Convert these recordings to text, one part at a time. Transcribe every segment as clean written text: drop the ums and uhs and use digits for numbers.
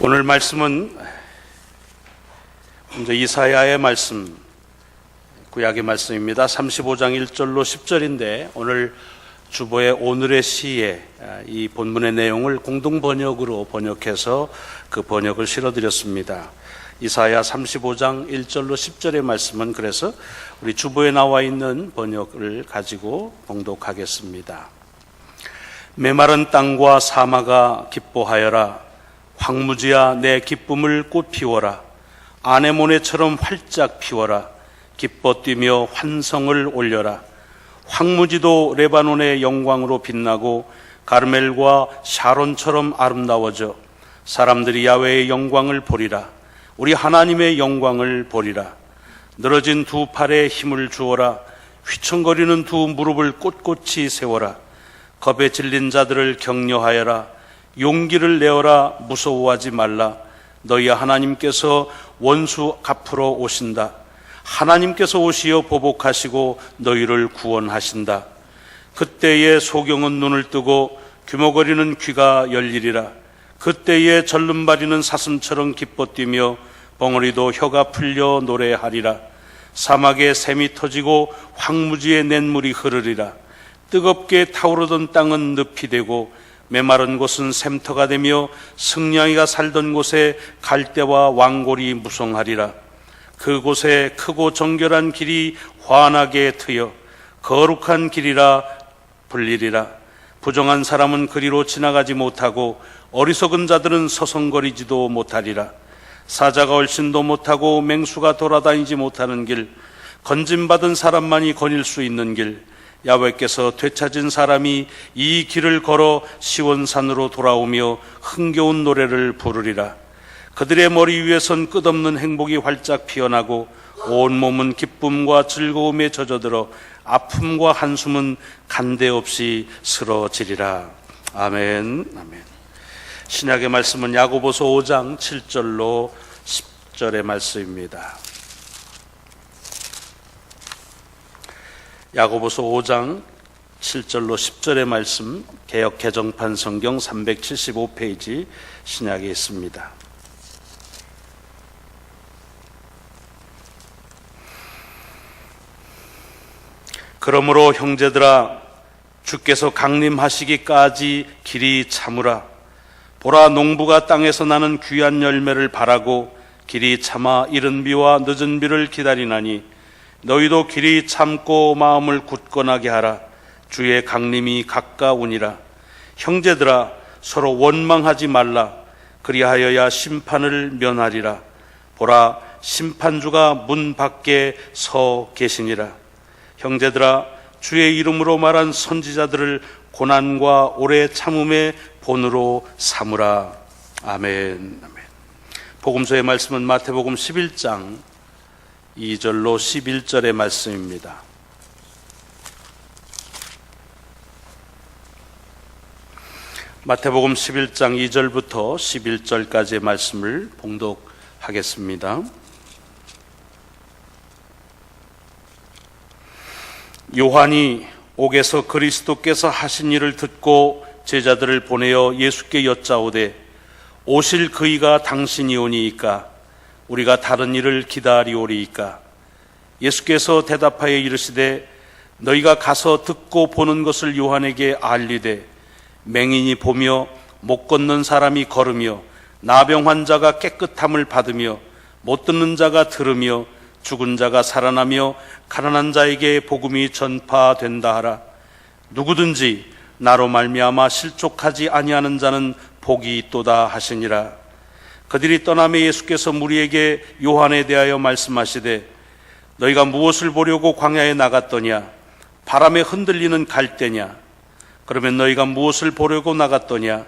오늘 말씀은 먼저 이사야의 말씀, 구약의 말씀입니다. 35장 1절로 10절인데 오늘 주보의 오늘의 시에 이 본문의 내용을 공동 번역으로 번역해서 그 번역을 실어드렸습니다. 이사야 35장 1절로 10절의 말씀은 그래서 우리 주보에 나와 있는 번역을 가지고 봉독하겠습니다. 메마른 땅과 사마가 기뻐하여라. 황무지야 내 기쁨을 꽃 피워라. 아네모네처럼 활짝 피워라. 기뻐 뛰며 환성을 올려라. 황무지도 레바논의 영광으로 빛나고 가르멜과 샤론처럼 아름다워져 사람들이 야훼의 영광을 보리라. 우리 하나님의 영광을 보리라. 늘어진 두 팔에 힘을 주어라. 휘청거리는 두 무릎을 꼿꼿이 세워라. 겁에 질린 자들을 격려하여라. 용기를 내어라. 무서워하지 말라. 너희 하나님께서 원수 갚으러 오신다. 하나님께서 오시어 보복하시고 너희를 구원하신다. 그때에 소경은 눈을 뜨고 규모거리는 귀가 열리리라. 그때에 절름발이는 사슴처럼 기뻐 뛰며 벙어리도 혀가 풀려 노래하리라. 사막에 샘이 터지고 황무지에 냇물이 흐르리라. 뜨겁게 타오르던 땅은 늪이 되고 메마른 곳은 샘터가 되며 승냥이가 살던 곳에 갈대와 왕골이 무성하리라. 그곳에 크고 정결한 길이 환하게 트여 거룩한 길이라 불리리라. 부정한 사람은 그리로 지나가지 못하고 어리석은 자들은 서성거리지도 못하리라. 사자가 얼씬도 못하고 맹수가 돌아다니지 못하는 길, 건짐받은 사람만이 거닐 수 있는 길, 야훼께서 되찾은 사람이 이 길을 걸어 시온산으로 돌아오며 흥겨운 노래를 부르리라. 그들의 머리 위에선 끝없는 행복이 활짝 피어나고 온몸은 기쁨과 즐거움에 젖어들어 아픔과 한숨은 간데없이 쓰러지리라. 아멘. 아멘. 신약의 말씀은 야고보서 5장 7절로 10절의 말씀입니다. 야고보서 5장 7절로 10절의 말씀, 개역 개정판 성경 375페이지 신약에 있습니다. 그러므로 형제들아, 주께서 강림하시기까지 길이 참으라. 보라, 농부가 땅에서 나는 귀한 열매를 바라고 길이 참아 이른 비와 늦은 비를 기다리나니 너희도 길이 참고 마음을 굳건하게 하라. 주의 강림이 가까우니라. 형제들아, 서로 원망하지 말라. 그리하여야 심판을 면하리라. 보라, 심판주가 문 밖에 서 계시니라. 형제들아, 주의 이름으로 말한 선지자들을 고난과 오래 참음의 본으로 삼으라. 아멘. 아멘. 복음서의 말씀은 마태복음 11장 2절로 11절의 말씀입니다. 마태복음 11장 2절부터 11절까지의 말씀을 봉독하겠습니다. 요한이 옥에서 그리스도께서 하신 일을 듣고 제자들을 보내어 예수께 여짜오되 오실 그이가 당신이오니이까 우리가 다른 일을 기다리오리이까. 예수께서 대답하여 이르시되 너희가 가서 듣고 보는 것을 요한에게 알리되 맹인이 보며 못 걷는 사람이 걸으며 나병 환자가 깨끗함을 받으며 못 듣는 자가 들으며 죽은 자가 살아나며 가난한 자에게 복음이 전파된다 하라. 누구든지 나로 말미암아 실족하지 아니하는 자는 복이 있도다 하시니라. 그들이 떠나매 예수께서 무리에게 요한에 대하여 말씀하시되 너희가 무엇을 보려고 광야에 나갔더냐? 바람에 흔들리는 갈대냐? 그러면 너희가 무엇을 보려고 나갔더냐?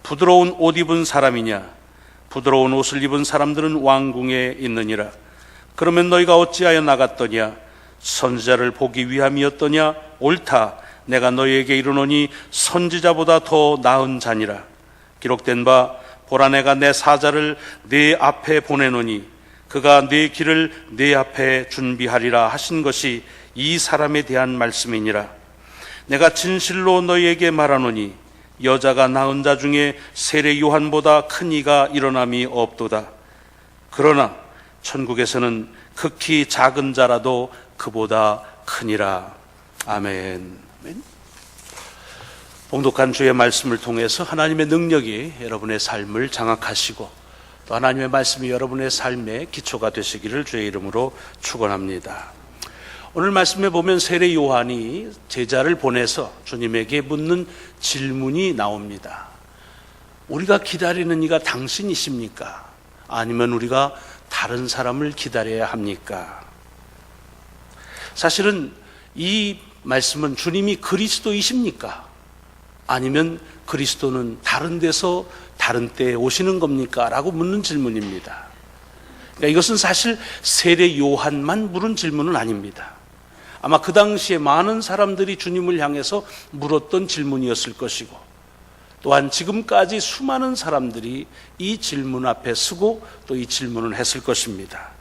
부드러운 옷 입은 사람이냐? 부드러운 옷을 입은 사람들은 왕궁에 있느니라. 그러면 너희가 어찌하여 나갔더냐? 선지자를 보기 위함이었더냐? 옳다. 내가 너희에게 이르노니 선지자보다 더 나은 자니라. 기록된 바 보라, 내가 내 사자를 네 앞에 보내노니 그가 네 길을 네 앞에 준비하리라 하신 것이 이 사람에 대한 말씀이니라. 내가 진실로 너희에게 말하노니 여자가 낳은 자 중에 세례 요한보다 큰 이가 일어남이 없도다. 그러나 천국에서는 극히 작은 자라도 그보다 크니라. 아멘. 봉독한 주의 말씀을 통해서 하나님의 능력이 여러분의 삶을 장악하시고 또 하나님의 말씀이 여러분의 삶의 기초가 되시기를 주의 이름으로 축원합니다. 오늘 말씀에 보면 세례 요한이 제자를 보내서 주님에게 묻는 질문이 나옵니다. 우리가 기다리는 이가 당신이십니까? 아니면 우리가 다른 사람을 기다려야 합니까? 사실은 이 말씀은 주님이 그리스도이십니까? 아니면 그리스도는 다른 데서 다른 때에 오시는 겁니까? 라고 묻는 질문입니다. 그러니까 이것은 사실 세례 요한만 물은 질문은 아닙니다. 아마 그 당시에 많은 사람들이 주님을 향해서 물었던 질문이었을 것이고 또한 지금까지 수많은 사람들이 이 질문 앞에 서고 또 이 질문을 했을 것입니다.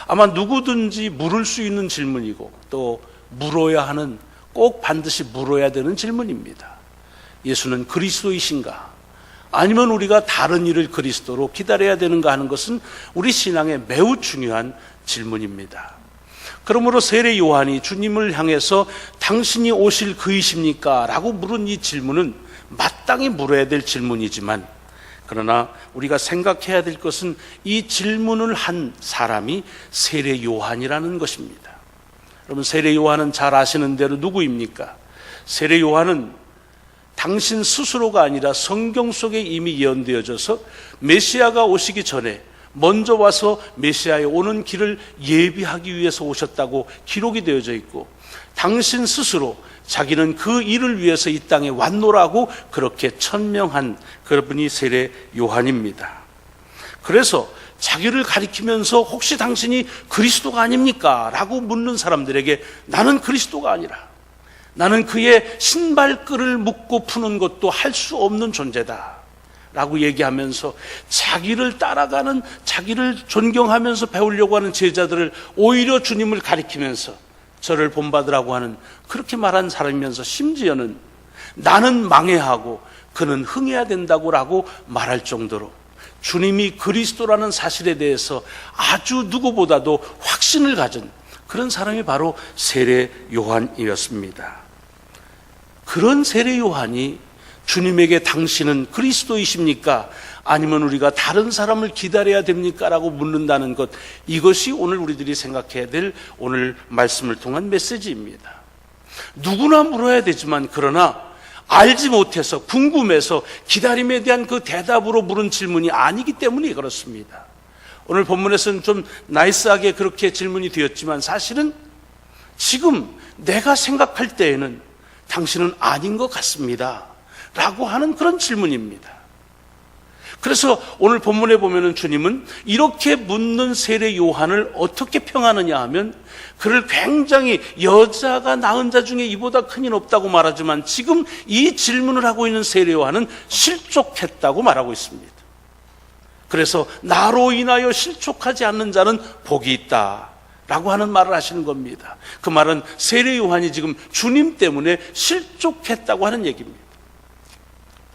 아마 누구든지 물을 수 있는 질문이고 또 물어야 하는, 꼭 반드시 물어야 되는 질문입니다. 예수는 그리스도이신가? 아니면 우리가 다른 이를 그리스도로 기다려야 되는가 하는 것은 우리 신앙에 매우 중요한 질문입니다. 그러므로 세례 요한이 주님을 향해서 당신이 오실 그이십니까? 라고 물은 이 질문은 마땅히 물어야 될 질문이지만, 그러나 우리가 생각해야 될 것은 이 질문을 한 사람이 세례 요한이라는 것입니다. 여러분, 세례 요한은 잘 아시는 대로 누구입니까? 세례 요한은 당신 스스로가 아니라 성경 속에 이미 예언되어져서 메시아가 오시기 전에 먼저 와서 메시아에 오는 길을 예비하기 위해서 오셨다고 기록이 되어져 있고, 당신 스스로 자기는 그 일을 위해서 이 땅에 왔노라고 그렇게 천명한 그분이 세례 요한입니다. 그래서 자기를 가리키면서 혹시 당신이 그리스도가 아닙니까? 라고 묻는 사람들에게 나는 그리스도가 아니라 나는 그의 신발끈을 묶고 푸는 것도 할 수 없는 존재다 라고 얘기하면서 자기를 따라가는, 자기를 존경하면서 배우려고 하는 제자들을 오히려 주님을 가리키면서 저를 본받으라고 하는, 그렇게 말한 사람이면서 심지어는 나는 망해하고 그는 흥해야 된다고 말할 정도로 주님이 그리스도라는 사실에 대해서 아주 누구보다도 확신을 가진 그런 사람이 바로 세례 요한이었습니다. 그런 세례 요한이 주님에게 당신은 그리스도이십니까? 아니면 우리가 다른 사람을 기다려야 됩니까? 라고 묻는다는 것, 이것이 오늘 우리들이 생각해야 될 오늘 말씀을 통한 메시지입니다. 누구나 물어야 되지만, 그러나 알지 못해서 궁금해서 기다림에 대한 그 대답으로 물은 질문이 아니기 때문에 그렇습니다. 오늘 본문에서는 좀 나이스하게 그렇게 질문이 되었지만 사실은 지금 내가 생각할 때에는 당신은 아닌 것 같습니다 라고 하는 그런 질문입니다. 그래서 오늘 본문에 보면은 주님은 이렇게 묻는 세례 요한을 어떻게 평하느냐 하면, 그를 굉장히 여자가 낳은 자 중에 이보다 큰 이는 없다고 말하지만 지금 이 질문을 하고 있는 세례 요한은 실족했다고 말하고 있습니다. 그래서 나로 인하여 실족하지 않는 자는 복이 있다 라고 하는 말을 하시는 겁니다. 그 말은 세례 요한이 지금 주님 때문에 실족했다고 하는 얘기입니다.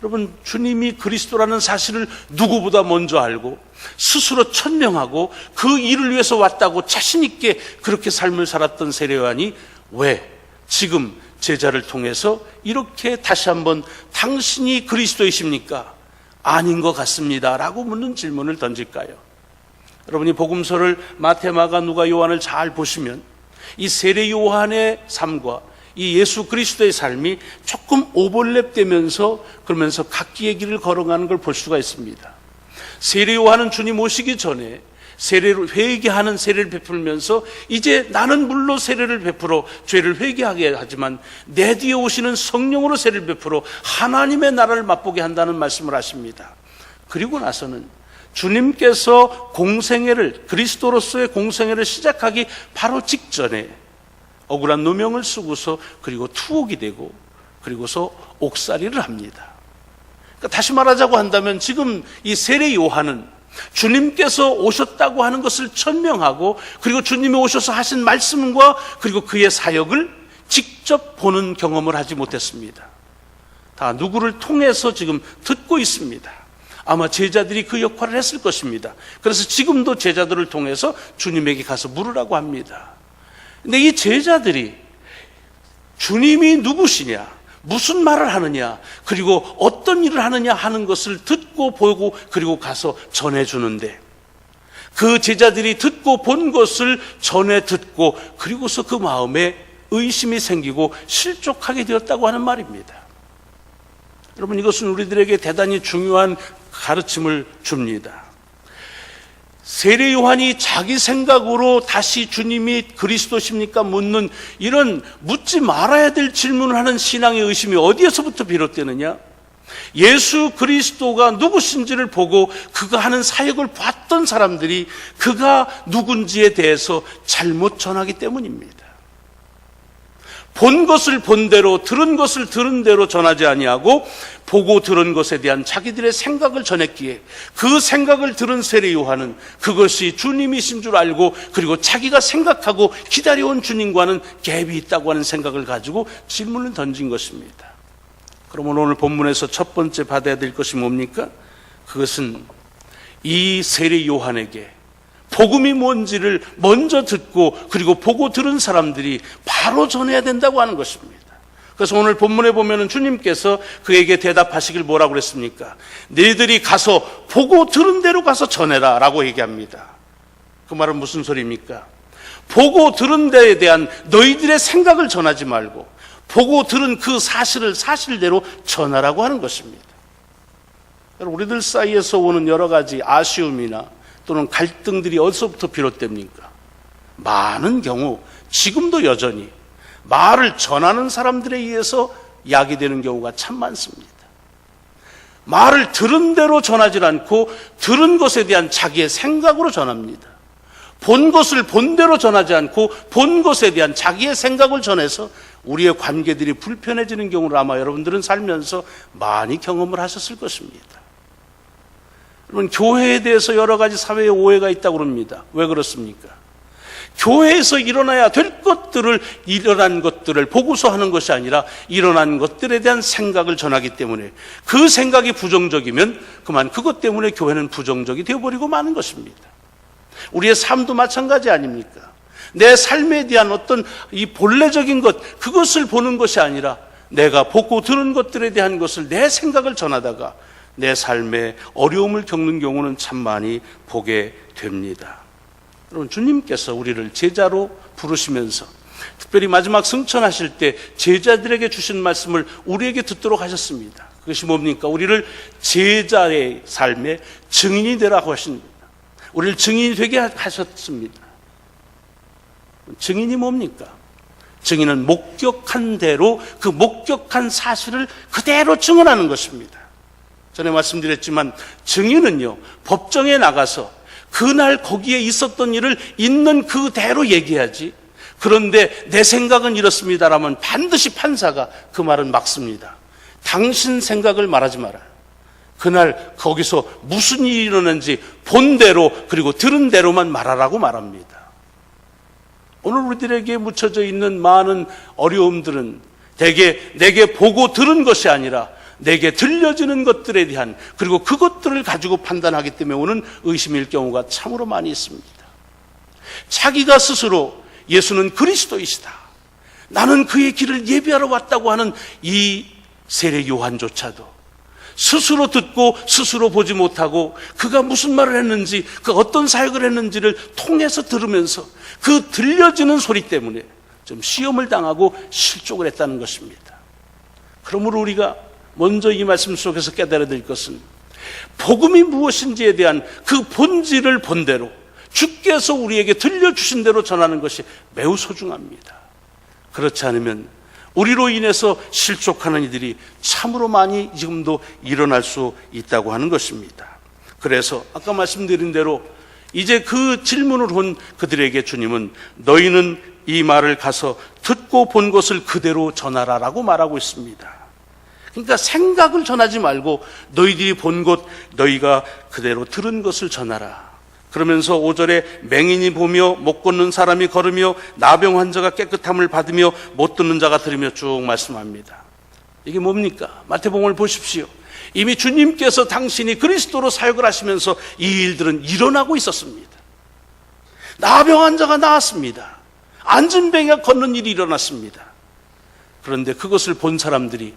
여러분, 주님이 그리스도라는 사실을 누구보다 먼저 알고 스스로 천명하고 그 일을 위해서 왔다고 자신 있게 그렇게 삶을 살았던 세례 요한이 왜 지금 제자를 통해서 이렇게 다시 한번 당신이 그리스도이십니까? 아닌 것 같습니다 라고 묻는 질문을 던질까요? 여러분이 복음서를 마태, 마가, 누가, 요한을 잘 보시면 이 세례 요한의 삶과 이 예수 그리스도의 삶이 조금 오버랩되면서 그러면서 각기의 길을 걸어가는 걸 볼 수가 있습니다. 세례 요한은 주님 오시기 전에 세례를 회개하는 세례를 베풀면서 이제 나는 물로 세례를 베풀어 죄를 회개하게 하지만 내 뒤에 오시는 성령으로 세례를 베풀어 하나님의 나라를 맛보게 한다는 말씀을 하십니다. 그리고 나서는 주님께서 공생애를, 그리스도로서의 공생애를 시작하기 바로 직전에 억울한 누명을 쓰고서 그리고 투옥이 되고 그리고서 옥살이를 합니다. 그러니까 다시 말하자고 한다면 지금 이 세례 요한은 주님께서 오셨다고 하는 것을 천명하고 그리고 주님이 오셔서 하신 말씀과 그리고 그의 사역을 직접 보는 경험을 하지 못했습니다. 다 누구를 통해서 지금 듣고 있습니다. 아마 제자들이 그 역할을 했을 것입니다. 그래서 지금도 제자들을 통해서 주님에게 가서 물으라고 합니다. 근데 이 제자들이 주님이 누구시냐, 무슨 말을 하느냐, 그리고 어떤 일을 하느냐 하는 것을 듣고 보고 그리고 가서 전해주는데, 그 제자들이 듣고 본 것을 전해 듣고 그리고서 그 마음에 의심이 생기고 실족하게 되었다고 하는 말입니다. 여러분, 이것은 우리들에게 대단히 중요한 가르침을 줍니다. 세례 요한이 자기 생각으로 다시 주님이 그리스도십니까 묻는 이런 묻지 말아야 될 질문을 하는 신앙의 의심이 어디에서부터 비롯되느냐? 예수 그리스도가 누구신지를 보고 그가 하는 사역을 봤던 사람들이 그가 누군지에 대해서 잘못 전하기 때문입니다. 본 것을 본 대로, 들은 것을 들은 대로 전하지 아니하고 보고 들은 것에 대한 자기들의 생각을 전했기에 그 생각을 들은 세례 요한은 그것이 주님이신 줄 알고 그리고 자기가 생각하고 기다려온 주님과는 갭이 있다고 하는 생각을 가지고 질문을 던진 것입니다. 그러면 오늘 본문에서 첫 번째 받아야 될 것이 뭡니까? 그것은 이 세례 요한에게 복음이 뭔지를 먼저 듣고 그리고 보고 들은 사람들이 바로 전해야 된다고 하는 것입니다. 그래서 오늘 본문에 보면은 주님께서 그에게 대답하시길 뭐라고 그랬습니까? 너희들이 가서 보고 들은 대로 가서 전해라 라고 얘기합니다. 그 말은 무슨 소리입니까? 보고 들은 데에 대한 너희들의 생각을 전하지 말고 보고 들은 그 사실을 사실대로 전하라고 하는 것입니다. 우리들 사이에서 오는 여러 가지 아쉬움이나 또는 갈등들이 어디서부터 비롯됩니까? 많은 경우 지금도 여전히 말을 전하는 사람들에 의해서 야기되는 경우가 참 많습니다. 말을 들은 대로 전하지 않고 들은 것에 대한 자기의 생각으로 전합니다. 본 것을 본 대로 전하지 않고 본 것에 대한 자기의 생각을 전해서 우리의 관계들이 불편해지는 경우를 아마 여러분들은 살면서 많이 경험을 하셨을 것입니다. 여러분, 교회에 대해서 여러 가지 사회의 오해가 있다고 그럽니다. 왜 그렇습니까? 교회에서 일어나야 될 것들을, 일어난 것들을 보고서 하는 것이 아니라 일어난 것들에 대한 생각을 전하기 때문에 그 생각이 부정적이면 그만 그것 때문에 교회는 부정적이 되어버리고 마는 것입니다. 우리의 삶도 마찬가지 아닙니까? 내 삶에 대한 어떤 이 본래적인 것, 그것을 보는 것이 아니라 내가 보고 들은 것들에 대한 것을, 내 생각을 전하다가 내 삶에 어려움을 겪는 경우는 참 많이 보게 됩니다. 여러분, 주님께서 우리를 제자로 부르시면서 특별히 마지막 승천하실 때 제자들에게 주신 말씀을 우리에게 듣도록 하셨습니다. 그것이 뭡니까? 우리를 제자의 삶의 증인이 되라고 하십니다. 우리를 증인이 되게 하셨습니다. 증인이 뭡니까? 증인은 목격한 대로 그 목격한 사실을 그대로 증언하는 것입니다. 전에 말씀드렸지만 증인은요, 법정에 나가서 그날 거기에 있었던 일을 있는 그대로 얘기하지, 그런데 내 생각은 이렇습니다라면 반드시 판사가 그 말은 막습니다. 당신 생각을 말하지 마라. 그날 거기서 무슨 일이 일어났는지 본 대로 그리고 들은 대로만 말하라고 말합니다. 오늘 우리들에게 묻혀져 있는 많은 어려움들은 대개 내게 보고 들은 것이 아니라 내게 들려지는 것들에 대한, 그리고 그것들을 가지고 판단하기 때문에 오는 의심일 경우가 참으로 많이 있습니다. 자기가 스스로 예수는 그리스도이시다, 나는 그의 길을 예비하러 왔다고 하는 이 세례 요한조차도 스스로 듣고 스스로 보지 못하고 그가 무슨 말을 했는지, 그 어떤 사역을 했는지를 통해서 들으면서 그 들려지는 소리 때문에 좀 시험을 당하고 실족을 했다는 것입니다. 그러므로 우리가 먼저 이 말씀 속에서 깨달아야 될 것은 복음이 무엇인지에 대한 그 본질을 본대로 주께서 우리에게 들려주신 대로 전하는 것이 매우 소중합니다. 그렇지 않으면 우리로 인해서 실족하는 이들이 참으로 많이 지금도 일어날 수 있다고 하는 것입니다. 그래서 아까 말씀드린 대로 이제 그 질문을 한 그들에게 주님은 너희는 이 말을 가서 듣고 본 것을 그대로 전하라라고 말하고 있습니다. 그러니까 생각을 전하지 말고 너희들이 본 것, 너희가 그대로 들은 것을 전하라. 그러면서 5절에 맹인이 보며 못 걷는 사람이 걸으며 나병 환자가 깨끗함을 받으며 못 듣는 자가 들으며 쭉 말씀합니다. 이게 뭡니까? 마태복음을 보십시오. 이미 주님께서 당신이 그리스도로 사역을 하시면서 이 일들은 일어나고 있었습니다. 나병 환자가 나았습니다. 안진뱅이가 걷는 일이 일어났습니다. 그런데 그것을 본 사람들이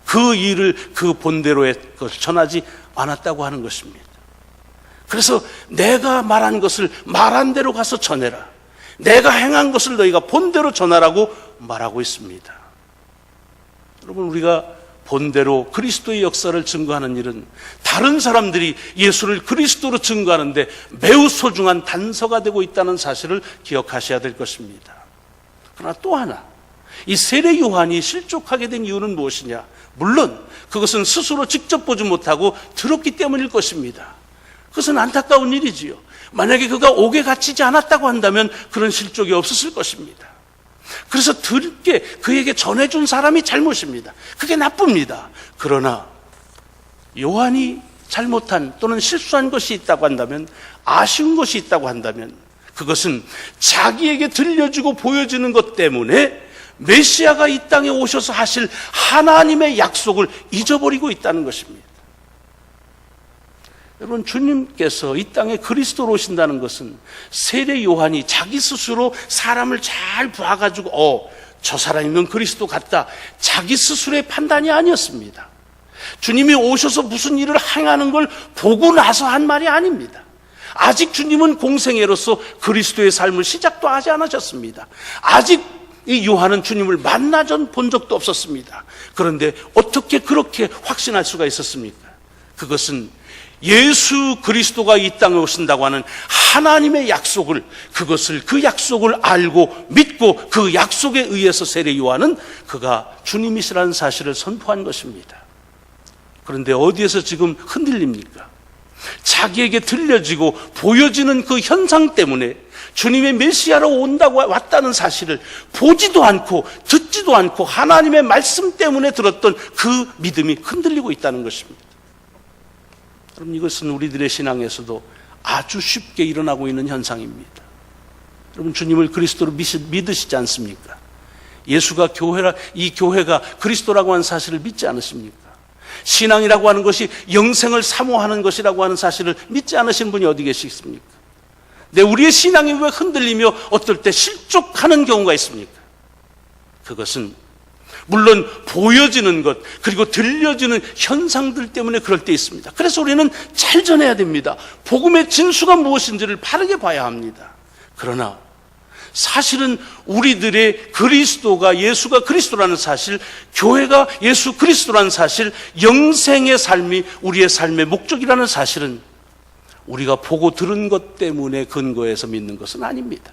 그 일을 그 본대로의 것을 전하지 않았다고 하는 것입니다. 그래서 내가 말한 것을 말한 대로 가서 전해라. 내가 행한 것을 너희가 본대로 전하라고 말하고 있습니다. 여러분, 우리가 본대로 그리스도의 역사를 증거하는 일은 다른 사람들이 예수를 그리스도로 증거하는데 매우 소중한 단서가 되고 있다는 사실을 기억하셔야 될 것입니다. 그러나 또 하나, 이 세례 요한이 실족하게 된 이유는 무엇이냐? 물론 그것은 스스로 직접 보지 못하고 들었기 때문일 것입니다. 그것은 안타까운 일이지요. 만약에 그가 옥에 갇히지 않았다고 한다면 그런 실족이 없었을 것입니다. 그래서 들게 그에게 전해준 사람이 잘못입니다. 그게 나쁩니다. 그러나 요한이 잘못한 또는 실수한 것이 있다고 한다면, 아쉬운 것이 있다고 한다면, 그것은 자기에게 들려주고 보여주는 것 때문에 메시아가 이 땅에 오셔서 하실 하나님의 약속을 잊어버리고 있다는 것입니다. 여러분, 주님께서 이 땅에 그리스도로 오신다는 것은 세례 요한이 자기 스스로 사람을 잘 봐가지고 저 사람이면 그리스도 같다, 자기 스스로의 판단이 아니었습니다. 주님이 오셔서 무슨 일을 행하는 걸 보고 나서 한 말이 아닙니다. 아직 주님은 공생애로서 그리스도의 삶을 시작도 하지 않으셨습니다. 아직 이 요한은 주님을 만나 전 본 적도 없었습니다. 그런데 어떻게 그렇게 확신할 수가 있었습니까? 그것은 예수 그리스도가 이 땅에 오신다고 하는 하나님의 약속을, 그 약속을 알고 믿고 그 약속에 의해서 세례 요한은 그가 주님이시라는 사실을 선포한 것입니다. 그런데 어디에서 지금 흔들립니까? 자기에게 들려지고 보여지는 그 현상 때문에 주님의 메시아로 왔다는 사실을 보지도 않고 듣지도 않고 하나님의 말씀 때문에 들었던 그 믿음이 흔들리고 있다는 것입니다. 여러분, 이것은 우리들의 신앙에서도 아주 쉽게 일어나고 있는 현상입니다. 여러분, 주님을 그리스도로 믿으시지 않습니까? 예수가 이 교회가 그리스도라고 하는 사실을 믿지 않으십니까? 신앙이라고 하는 것이 영생을 사모하는 것이라고 하는 사실을 믿지 않으신 분이 어디 계시겠습니까? 근데 우리의 신앙이 왜 흔들리며 어떨 때 실족하는 경우가 있습니까? 그것은 물론 보여지는 것, 그리고 들려지는 현상들 때문에 그럴 때 있습니다. 그래서 우리는 잘 전해야 됩니다. 복음의 진수가 무엇인지를 바르게 봐야 합니다. 그러나 사실은 우리들의 그리스도가, 예수가 그리스도라는 사실, 교회가 예수 그리스도라는 사실, 영생의 삶이 우리의 삶의 목적이라는 사실은 우리가 보고 들은 것 때문에 근거해서 믿는 것은 아닙니다.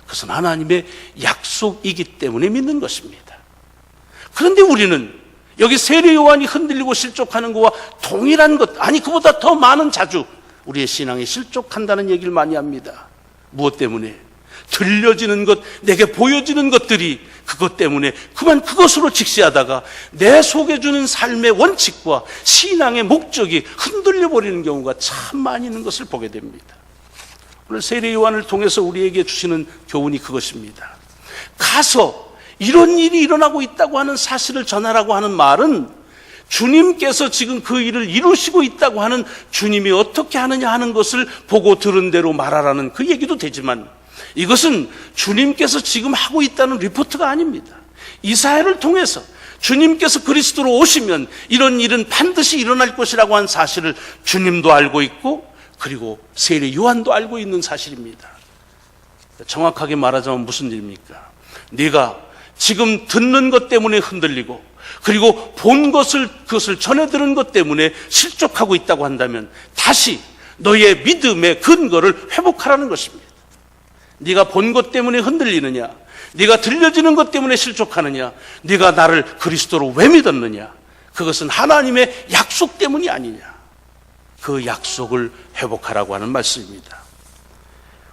그것은 하나님의 약속이기 때문에 믿는 것입니다. 그런데 우리는 여기 세례 요한이 흔들리고 실족하는 것과 동일한 것, 아니 그보다 더 많은 자주 우리의 신앙이 실족한다는 얘기를 많이 합니다. 무엇 때문에? 들려지는 것, 내게 보여지는 것들이 그것 때문에 그만 그것으로 직시하다가 내 속에 주는 삶의 원칙과 신앙의 목적이 흔들려 버리는 경우가 참 많이 있는 것을 보게 됩니다. 오늘 세례 요한을 통해서 우리에게 주시는 교훈이 그것입니다. 가서 이런 일이 일어나고 있다고 하는 사실을 전하라고 하는 말은 주님께서 지금 그 일을 이루시고 있다고 하는 주님이 어떻게 하느냐 하는 것을 보고 들은 대로 말하라는 그 얘기도 되지만, 이것은 주님께서 지금 하고 있다는 리포트가 아닙니다. 이사야를 통해서 주님께서 그리스도로 오시면 이런 일은 반드시 일어날 것이라고 한 사실을 주님도 알고 있고, 그리고 세례 요한도 알고 있는 사실입니다. 정확하게 말하자면 무슨 일입니까? 네가 지금 듣는 것 때문에 흔들리고, 그리고 본 것을, 그것을 전해 들은 것 때문에 실족하고 있다고 한다면 다시 너의 믿음의 근거를 회복하라는 것입니다. 네가 본 것 때문에 흔들리느냐? 네가 들려지는 것 때문에 실족하느냐? 네가 나를 그리스도로 왜 믿었느냐? 그것은 하나님의 약속 때문이 아니냐? 그 약속을 회복하라고 하는 말씀입니다.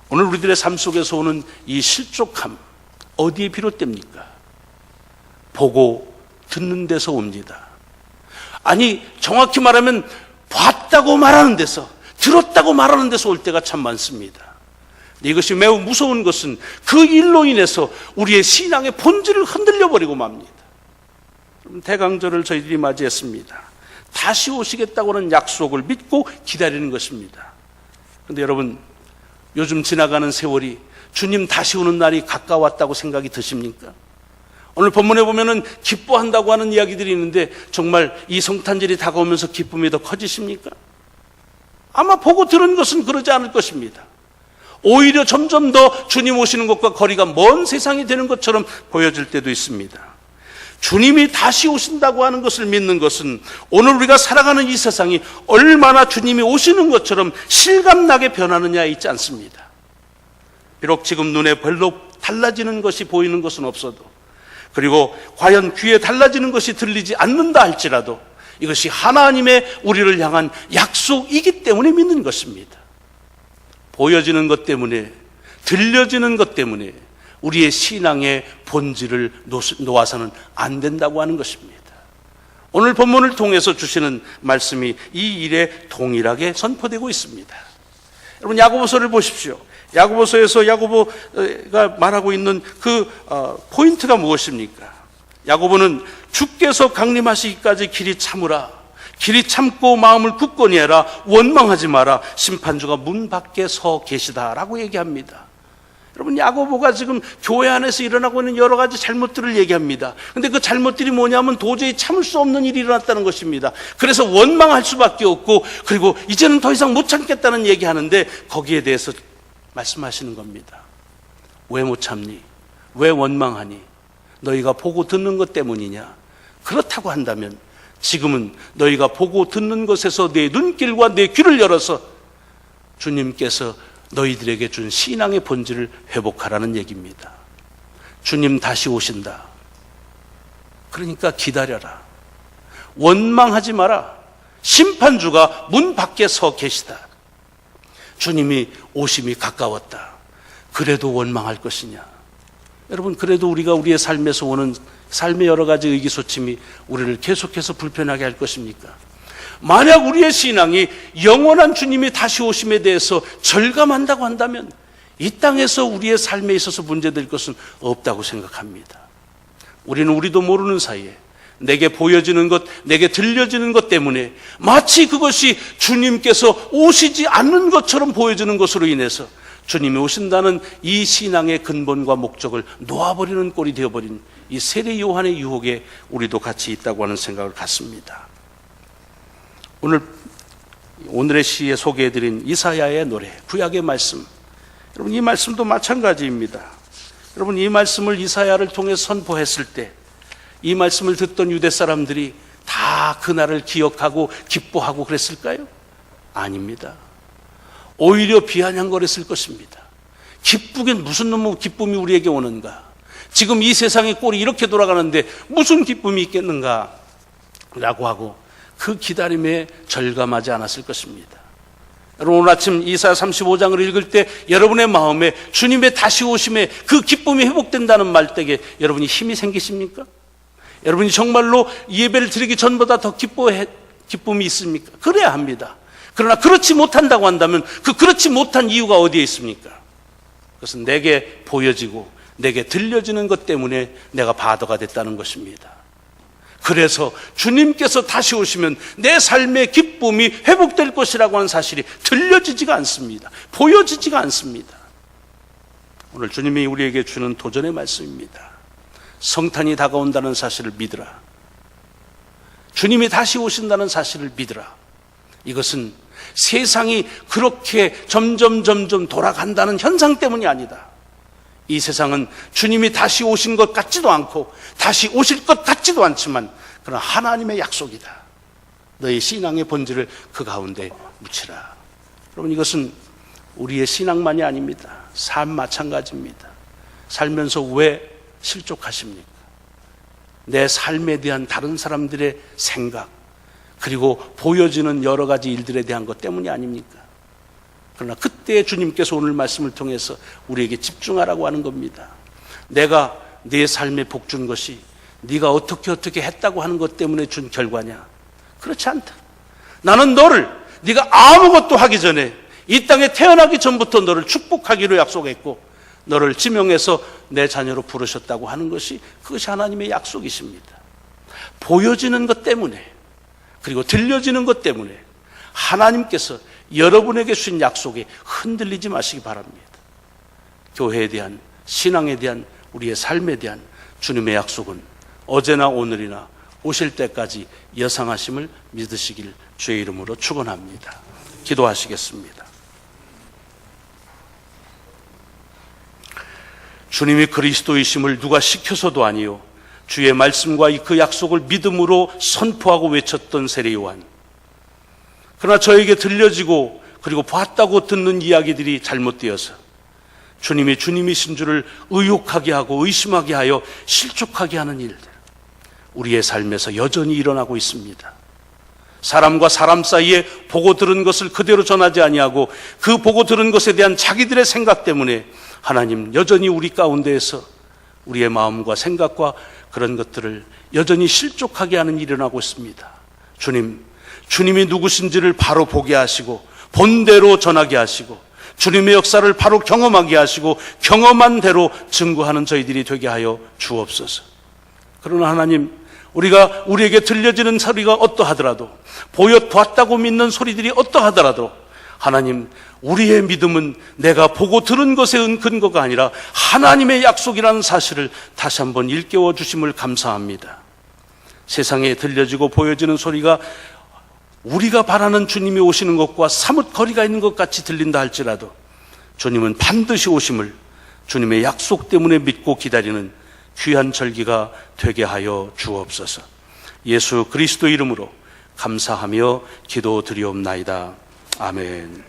오늘 우리들의 삶 속에서 오는 이 실족함, 어디에 비롯됩니까? 보고 듣는 데서 옵니다. 아니, 정확히 말하면 봤다고 말하는 데서, 들었다고 말하는 데서 올 때가 참 많습니다. 이것이 매우 무서운 것은 그 일로 인해서 우리의 신앙의 본질을 흔들려 버리고 맙니다. 대강절을 저희들이 맞이했습니다. 다시 오시겠다고는 약속을 믿고 기다리는 것입니다. 그런데 여러분, 요즘 지나가는 세월이 주님 다시 오는 날이 가까웠다고 생각이 드십니까? 오늘 본문에 보면은 기뻐한다고 하는 이야기들이 있는데 정말 이 성탄절이 다가오면서 기쁨이 더 커지십니까? 아마 보고 들은 것은 그러지 않을 것입니다. 오히려 점점 더 주님 오시는 것과 거리가 먼 세상이 되는 것처럼 보여질 때도 있습니다. 주님이 다시 오신다고 하는 것을 믿는 것은 오늘 우리가 살아가는 이 세상이 얼마나 주님이 오시는 것처럼 실감나게 변하느냐에 있지 않습니다. 비록 지금 눈에 별로 달라지는 것이 보이는 것은 없어도, 그리고 과연 귀에 달라지는 것이 들리지 않는다 할지라도 이것이 하나님의 우리를 향한 약속이기 때문에 믿는 것입니다. 보여지는 것 때문에, 들려지는 것 때문에 우리의 신앙의 본질을 놓아서는 안 된다고 하는 것입니다. 오늘 본문을 통해서 주시는 말씀이 이 일에 동일하게 선포되고 있습니다. 여러분, 야고보서를 보십시오. 야고보서에서 야고보가 말하고 있는 그 포인트가 무엇입니까? 야고보는 주께서 강림하시기까지 길이 참으라, 길이 참고 마음을 굳건히 해라, 원망하지 마라, 심판주가 문 밖에 서 계시다라고 얘기합니다. 여러분, 야고보가 지금 교회 안에서 일어나고 있는 여러 가지 잘못들을 얘기합니다. 그런데 그 잘못들이 뭐냐면 도저히 참을 수 없는 일이 일어났다는 것입니다. 그래서 원망할 수밖에 없고, 그리고 이제는 더 이상 못 참겠다는 얘기하는데 거기에 대해서 말씀하시는 겁니다. 왜 못 참니? 왜 원망하니? 너희가 보고 듣는 것 때문이냐? 그렇다고 한다면 지금은 너희가 보고 듣는 것에서 내 눈길과 내 귀를 열어서 주님께서 너희들에게 준 신앙의 본질을 회복하라는 얘기입니다. 주님 다시 오신다. 그러니까 기다려라. 원망하지 마라. 심판주가 문 밖에 서 계시다. 주님이 오심이 가까웠다. 그래도 원망할 것이냐? 여러분, 그래도 우리가 우리의 삶에서 오는 삶의 여러 가지 의기소침이 우리를 계속해서 불편하게 할 것입니까? 만약 우리의 신앙이 영원한 주님이 다시 오심에 대해서 절감한다고 한다면 이 땅에서 우리의 삶에 있어서 문제될 것은 없다고 생각합니다. 우리는 우리도 모르는 사이에 내게 보여지는 것, 내게 들려지는 것 때문에 마치 그것이 주님께서 오시지 않는 것처럼 보여지는 것으로 인해서 주님이 오신다는 이 신앙의 근본과 목적을 놓아버리는 꼴이 되어버린 이 세례 요한의 유혹에 우리도 같이 있다고 하는 생각을 갖습니다. 오늘의 시에 소개해드린 이사야의 노래, 구약의 말씀, 여러분, 이 말씀도 마찬가지입니다. 여러분, 이 말씀을 이사야를 통해 선포했을 때 이 말씀을 듣던 유대 사람들이 다 그날을 기억하고 기뻐하고 그랬을까요? 아닙니다. 오히려 비아냥거렸을 것입니다. 기쁘긴 무슨 놈의 기쁨이 우리에게 오는가? 지금 이 세상의 꼴이 이렇게 돌아가는데 무슨 기쁨이 있겠는가? 라고 하고 그 기다림에 절감하지 않았을 것입니다. 여러분, 오늘 아침 이사야 35장을 읽을 때 여러분의 마음에 주님의 다시 오심에 그 기쁨이 회복된다는 말때에 여러분이 힘이 생기십니까? 여러분이 정말로 예배를 드리기 전보다 더 기쁨이 있습니까? 그래야 합니다. 그러나 그렇지 못한다고 한다면 그렇지 못한 이유가 어디에 있습니까? 그것은 내게 보여지고 내게 들려지는 것 때문에 내가 바더가 됐다는 것입니다. 그래서 주님께서 다시 오시면 내 삶의 기쁨이 회복될 것이라고 하는 사실이 들려지지가 않습니다. 보여지지가 않습니다. 오늘 주님이 우리에게 주는 도전의 말씀입니다. 성탄이 다가온다는 사실을 믿으라. 주님이 다시 오신다는 사실을 믿으라. 이것은 세상이 그렇게 점점 돌아간다는 현상 때문이 아니다. 이 세상은 주님이 다시 오신 것 같지도 않고 다시 오실 것 같지도 않지만 그러나 하나님의 약속이다. 너희 신앙의 본질을 그 가운데 묻히라. 여러분, 이것은 우리의 신앙만이 아닙니다. 삶 마찬가지입니다. 살면서 왜 실족하십니까? 내 삶에 대한 다른 사람들의 생각, 그리고 보여지는 여러 가지 일들에 대한 것 때문이 아닙니까? 그러나 그때 주님께서 오늘 말씀을 통해서 우리에게 집중하라고 하는 겁니다. 내가 내 삶에 복 준 것이 네가 어떻게 했다고 하는 것 때문에 준 결과냐? 그렇지 않다. 나는 너를 네가 아무것도 하기 전에 이 땅에 태어나기 전부터 너를 축복하기로 약속했고 너를 지명해서 내 자녀로 부르셨다고 하는 것이 그것이 하나님의 약속이십니다. 보여지는 것 때문에, 그리고 들려지는 것 때문에 하나님께서 여러분에게 주신 약속에 흔들리지 마시기 바랍니다. 교회에 대한, 신앙에 대한, 우리의 삶에 대한 주님의 약속은 어제나 오늘이나 오실 때까지 여상하심을 믿으시길 주의 이름으로 축원합니다. 기도하시겠습니다. 주님이 그리스도이심을 누가 시켜서도 아니요, 주의 말씀과 그 약속을 믿음으로 선포하고 외쳤던 세례 요한. 그러나 저에게 들려지고 그리고 봤다고 듣는 이야기들이 잘못되어서 주님이 주님이신 줄을 의혹하게 하고 의심하게 하여 실족하게 하는 일들, 우리의 삶에서 여전히 일어나고 있습니다. 사람과 사람 사이에 보고 들은 것을 그대로 전하지 아니하고 그 보고 들은 것에 대한 자기들의 생각 때문에 하나님 여전히 우리 가운데에서 우리의 마음과 생각과 그런 것들을 여전히 실족하게 하는 일이 일어나고 있습니다. 주님이 누구신지를 바로 보게 하시고 본대로 전하게 하시고 주님의 역사를 바로 경험하게 하시고 경험한 대로 증거하는 저희들이 되게 하여 주옵소서. 그러나 하나님, 우리에게 들려지는 소리가 어떠하더라도, 보았다고 믿는 소리들이 어떠하더라도 하나님, 우리의 믿음은 내가 보고 들은 것에 근거가 아니라 하나님의 약속이라는 사실을 다시 한번 일깨워 주심을 감사합니다. 세상에 들려지고 보여지는 소리가 우리가 바라는 주님이 오시는 것과 사뭇 거리가 있는 것 같이 들린다 할지라도 주님은 반드시 오심을 주님의 약속 때문에 믿고 기다리는 귀한 절기가 되게 하여 주옵소서. 예수 그리스도 이름으로 감사하며 기도드리옵나이다. 아멘.